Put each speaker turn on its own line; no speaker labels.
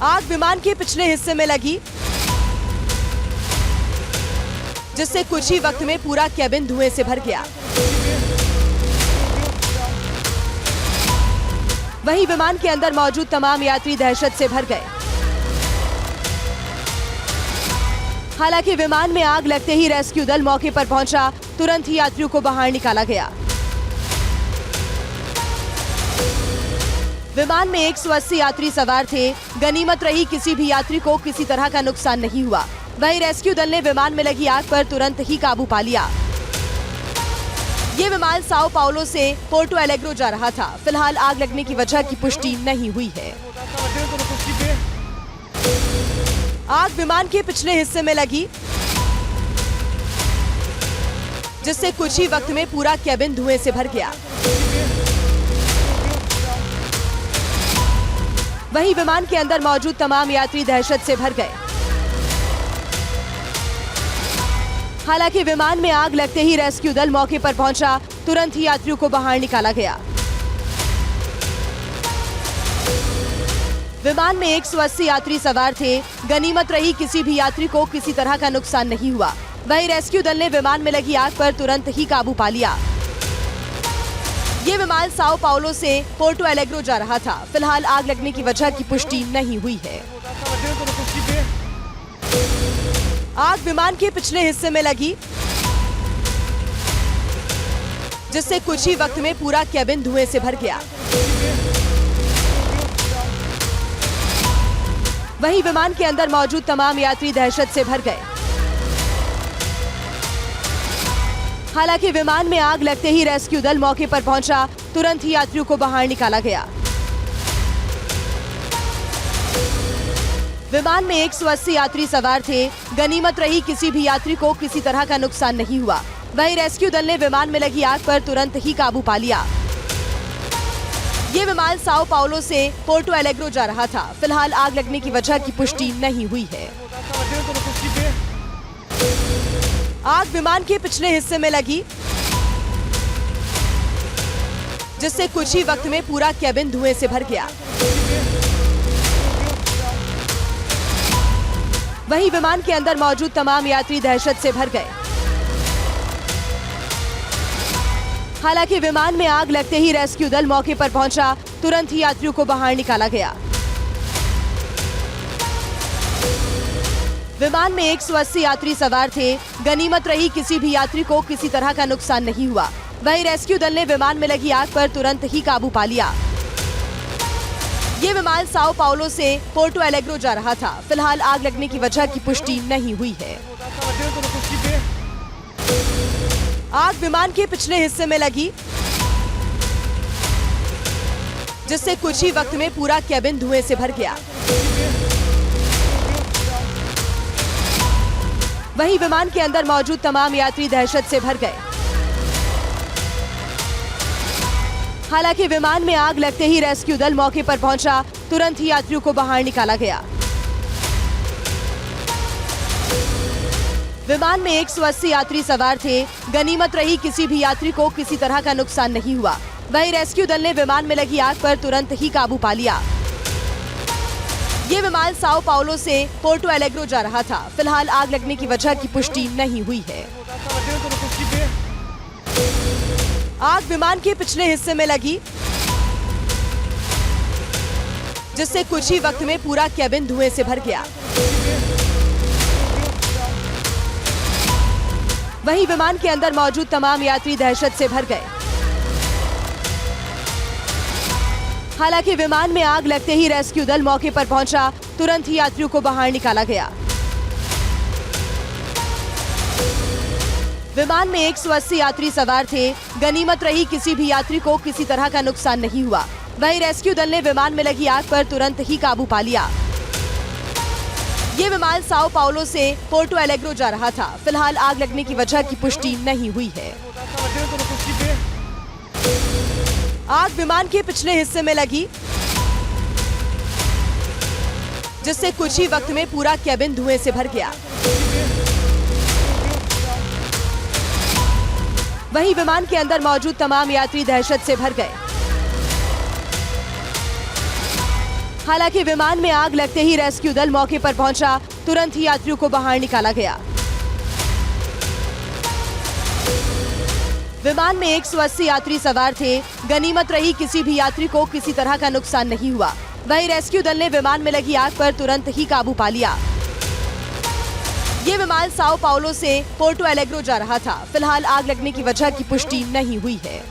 आग विमान के पिछले हिस्से में लगी, जिससे कुछ ही वक्त में पूरा केबिन धुएं से भर गया। वहीं विमान के अंदर मौजूद तमाम यात्री दहशत से भर गए। हालांकि विमान में आग लगते ही रेस्क्यू दल मौके पर पहुंचा, तुरंत ही यात्रियों को बाहर निकाला गया। विमान में 180 यात्री सवार थे। गनीमत रही किसी भी यात्री को किसी तरह का नुकसान नहीं हुआ। वहीं रेस्क्यू दल ने विमान में लगी आग पर तुरंत ही काबू पा लिया। ये विमान साओ पाउलो से पोर्टो एलेग्रो जा रहा था। फिलहाल आग लगने की वजह की पुष्टि नहीं हुई है। आग विमान के पिछले हिस्से में लगी, जिससे कुछ ही वक्त में पूरा केबिन धुएं से भर गया। वहीं विमान के अंदर मौजूद तमाम यात्री दहशत से भर गए। हालांकि विमान में आग लगते ही रेस्क्यू दल मौके पर पहुंचा, तुरंत ही यात्रियों को बाहर निकाला गया। विमान में 180 यात्री सवार थे। गनीमत रही किसी भी यात्री को किसी तरह का नुकसान नहीं हुआ। वहीं रेस्क्यू दल ने विमान में लगी आग पर तुरंत ही काबू पा लिया। ये विमान साओ पाउलो से पोर्टो एलेग्रो जा रहा था। फिलहाल आग लगने की वजह की पुष्टि नहीं हुई है। आग विमान के पिछले हिस्से में लगी, जिससे कुछ ही वक्त में पूरा केबिन धुएं से भर गया। वहीं विमान के अंदर मौजूद तमाम यात्री दहशत से भर गए। हालांकि विमान में आग लगते ही रेस्क्यू दल मौके पर पहुंचा, तुरंत ही यात्रियों को बाहर निकाला गया। विमान में 180 यात्री सवार थे। गनीमत रही किसी भी यात्री को किसी तरह का नुकसान नहीं हुआ। वहीं रेस्क्यू दल ने विमान में लगी आग पर तुरंत ही काबू पा लिया। ये विमान साओ पाउलो से पोर्टो एलेग्रो जा रहा था। फिलहाल आग लगने की वजह की पुष्टि नहीं हुई है। आग विमान के पिछले हिस्से में लगी, जिससे कुछ ही वक्त में पूरा केबिन धुएं से भर गया। वहीं विमान के अंदर मौजूद तमाम यात्री दहशत से भर गए। हालांकि विमान में आग लगते ही रेस्क्यू दल मौके पर पहुंचा, तुरंत ही यात्रियों को बाहर निकाला गया। विमान में 180 यात्री सवार थे। गनीमत रही किसी भी यात्री को किसी तरह का नुकसान नहीं हुआ। वहीं रेस्क्यू दल ने विमान में लगी आग पर तुरंत ही काबू पा लिया। ये विमान साओ पाउलो से पोर्टो एलेग्रो जा रहा था। फिलहाल आग लगने की वजह की पुष्टि नहीं हुई है। आग विमान के पिछले हिस्से में लगी, जिससे कुछ ही वक्त में पूरा केबिन धुएं से भर गया। वहीं विमान के अंदर मौजूद तमाम यात्री दहशत से भर गए। हालांकि विमान में आग लगते ही रेस्क्यू दल मौके पर पहुंचा, तुरंत ही यात्रियों को बाहर निकाला गया। विमान में 180 यात्री सवार थे। गनीमत रही किसी भी यात्री को किसी तरह का नुकसान नहीं हुआ। वहीं रेस्क्यू दल ने विमान में लगी आग पर तुरंत ही काबू पा लिया। ये विमान साओ पाउलो से पोर्टो एलेग्रो जा रहा था। फिलहाल आग लगने की वजह की पुष्टि नहीं हुई है। आग विमान के पिछले हिस्से में लगी, जिससे कुछ ही वक्त में पूरा केबिन धुएं से भर गया। वहीं विमान के अंदर मौजूद तमाम यात्री दहशत से भर गए। हालांकि विमान में आग लगते ही रेस्क्यू दल मौके पर पहुंचा, तुरंत ही यात्रियों को बाहर निकाला गया। विमान में 180 यात्री सवार थे। गनीमत रही किसी भी यात्री को किसी तरह का नुकसान नहीं हुआ। वहीं रेस्क्यू दल ने विमान में लगी आग पर तुरंत ही काबू पा लिया। ये विमान साओ पाउलो से पोर्टो एलेग्रो जा रहा था। फिलहाल आग लगने की वजह की पुष्टि नहीं हुई है। आग विमान के पिछले हिस्से में लगी, जिससे कुछ ही वक्त में पूरा केबिन धुएं से भर गया। वहीं विमान के अंदर मौजूद तमाम यात्री दहशत से भर गए। हालांकि विमान में आग लगते ही रेस्क्यू दल मौके पर पहुंचा, तुरंत ही यात्रियों को बाहर निकाला गया। विमान में 180 यात्री सवार थे। गनीमत रही किसी भी यात्री को किसी तरह का नुकसान नहीं हुआ। वहीं रेस्क्यू दल ने विमान में लगी आग पर तुरंत ही काबू पा लिया। ये विमान साओ पाउलो से पोर्टो एलेग्रो जा रहा था। फिलहाल आग लगने की वजह की पुष्टि नहीं हुई है।